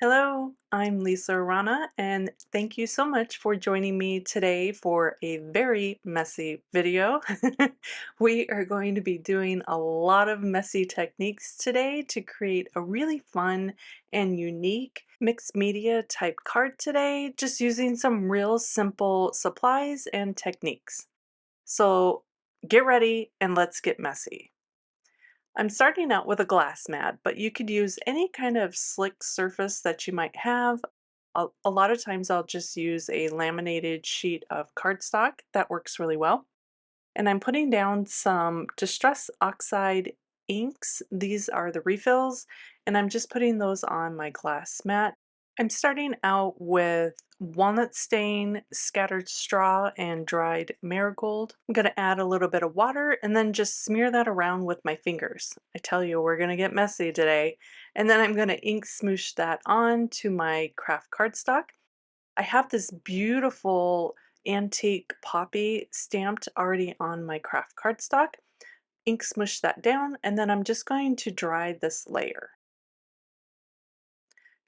Hello, I'm Lisa Arana, and thank you so much for joining me today for a very messy video. We are going to be doing a lot of messy techniques today to create a really fun and unique mixed media type card today, just using some real simple supplies and techniques. So get ready and let's get messy. I'm starting out with a glass mat, but you could use any kind of slick surface that you might have. A lot of times I'll just use a laminated sheet of cardstock. That works really well. And I'm putting down some Distress Oxide inks. These are the refills, and I'm just putting those on my glass mat. I'm starting out with walnut stain, scattered straw, and dried marigold. I'm going to add a little bit of water and then just smear that around with my fingers. I tell you, we're going to get messy today. And then I'm going to ink smoosh that on to my craft cardstock. I have this beautiful antique poppy stamped already on my craft cardstock. Ink smush that down, and then I'm just going to dry this layer.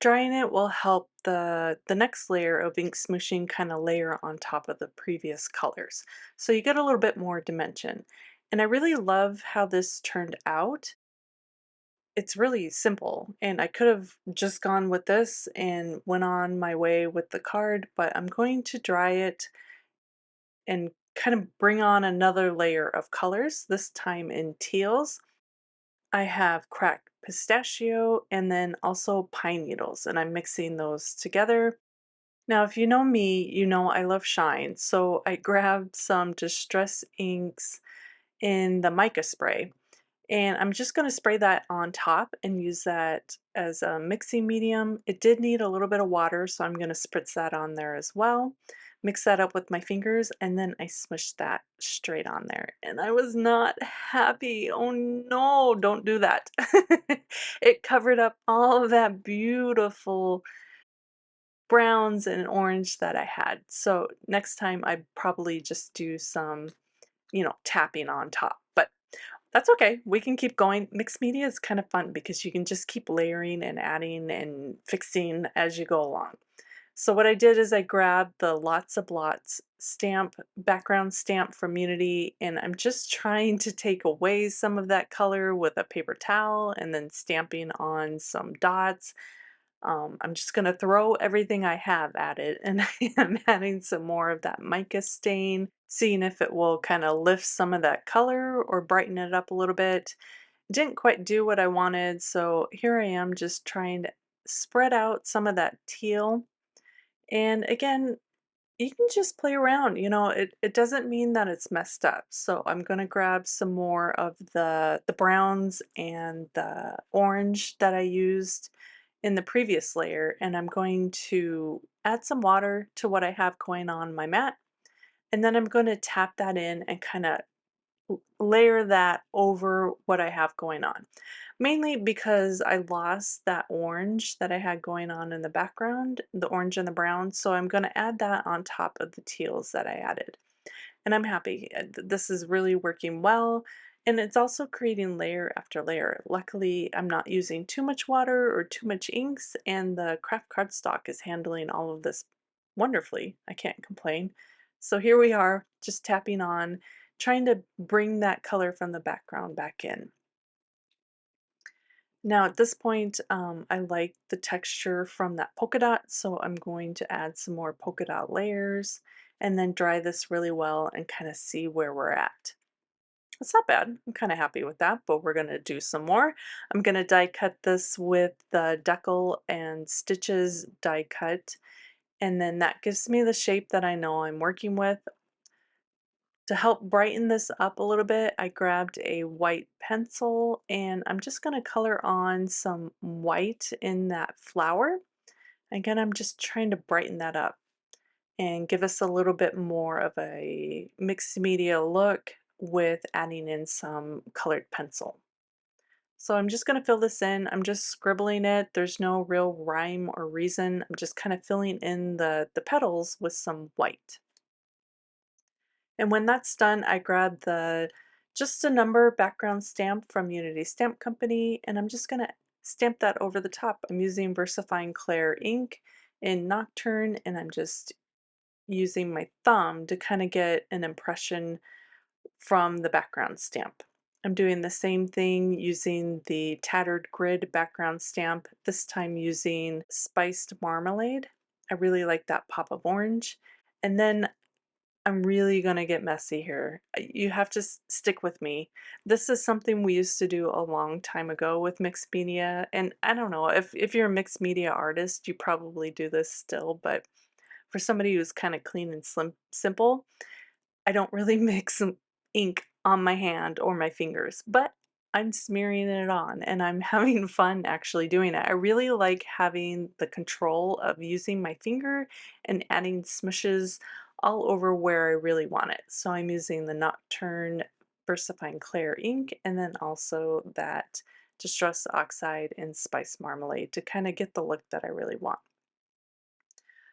Drying it will help the next layer of ink smooshing kind of layer on top of the previous colors. So you get a little bit more dimension. And I really love how this turned out. It's really simple, and I could have just gone with this and went on my way with the card, but I'm going to dry it and kind of bring on another layer of colors, this time in teals. I have cracked pistachio and then also pine needles, and I'm mixing those together. Now, if you know me, you know I love shine, so I grabbed some Distress inks in the mica spray, and I'm just going to spray that on top and use that as a mixing medium. It did need a little bit of water, so I'm going to spritz that on there as well. Mix that up with my fingers, and then I smushed that straight on there. And I was not happy. Oh no, don't do that. It covered up all of that beautiful browns and orange that I had. So next time I probably just do some, tapping on top. But that's okay. We can keep going. Mixed media is kind of fun because you can just keep layering and adding and fixing as you go along. So what I did is I grabbed the Lots of Lots stamp, background stamp from Unity, and I'm just trying to take away some of that color with a paper towel and then stamping on some dots. I'm just going to throw everything I have at it, and I am adding some more of that mica stain, seeing if it will kind of lift some of that color or brighten it up a little bit. Didn't quite do what I wanted, so here I am just trying to spread out some of that teal. And again, you can just play around, it doesn't mean that it's messed up. So I'm going to grab some more of the browns and the orange that I used in the previous layer, and I'm going to add some water to what I have going on my mat, and then I'm going to tap that in and kind of layer that over what I have going on. Mainly because I lost that orange that I had going on in the background, the orange and the brown, so I'm going to add that on top of the teals that I added. And I'm happy. This is really working well, and it's also creating layer after layer. Luckily, I'm not using too much water or too much inks, and the craft cardstock is handling all of this wonderfully. I can't complain. So here we are, just tapping on, trying to bring that color from the background back in. Now at this point, I like the texture from that polka dot, so I'm going to add some more polka dot layers and then dry this really well and kind of see where we're at. It's not bad. I'm kind of happy with that, but we're going to do some more. I'm going to die cut this with the decal and stitches die cut, and then that gives me the shape that I know I'm working with. To help brighten this up a little bit, I grabbed a white pencil and I'm just going to color on some white in that flower. Again, I'm just trying to brighten that up and give us a little bit more of a mixed media look with adding in some colored pencil. So I'm just going to fill this in. I'm just scribbling it. There's no real rhyme or reason. I'm just kind of filling in the petals with some white. And when that's done, I grab the just a number background stamp from Unity Stamp Company, and I'm just gonna stamp that over the top. I'm using VersaFine Clair ink in Nocturne, and I'm just using my thumb to kind of get an impression from the background stamp. I'm doing the same thing using the Tattered Grid background stamp, this time using Spiced Marmalade. I really like that pop of orange. And then I'm really gonna get messy here. You have to stick with me. This is something we used to do a long time ago with mixed media, and I don't know if you're a mixed media artist, you probably do this still, but for somebody who's kind of clean and simple, I don't really mix ink on my hand or my fingers, but I'm smearing it on and I'm having fun actually doing it. I really like having the control of using my finger and adding smushes all over where I really want it. So I'm using the Nocturne VersaFine Clair ink and then also that Distress Oxide and Spice Marmalade to kind of get the look that I really want.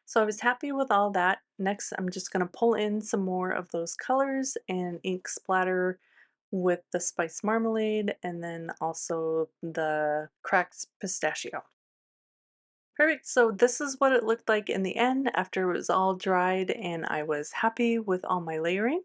So I was happy with all that. Next, I'm just going to pull in some more of those colors and ink splatter with the spice marmalade and then also the cracked pistachio. Perfect. So this is what it looked like in the end after it was all dried and I was happy with all my layering.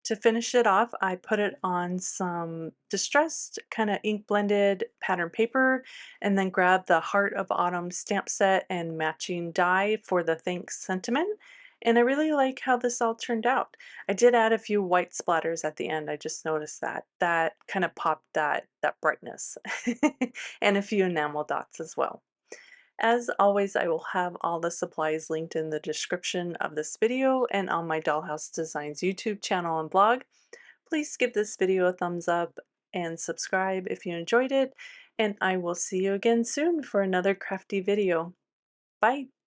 To finish it off, I put it on some distressed kind of ink blended pattern paper and then grabbed the Heart of Autumn stamp set and matching die for the thanks sentiment. And I really like how this all turned out. I did add a few white splatters at the end. I just noticed that. That kind of popped that brightness and a few enamel dots as well. As always, I will have all the supplies linked in the description of this video and on my Dollhouse Designs YouTube channel and blog. Please give this video a thumbs up and subscribe if you enjoyed it, and I will see you again soon for another crafty video. Bye!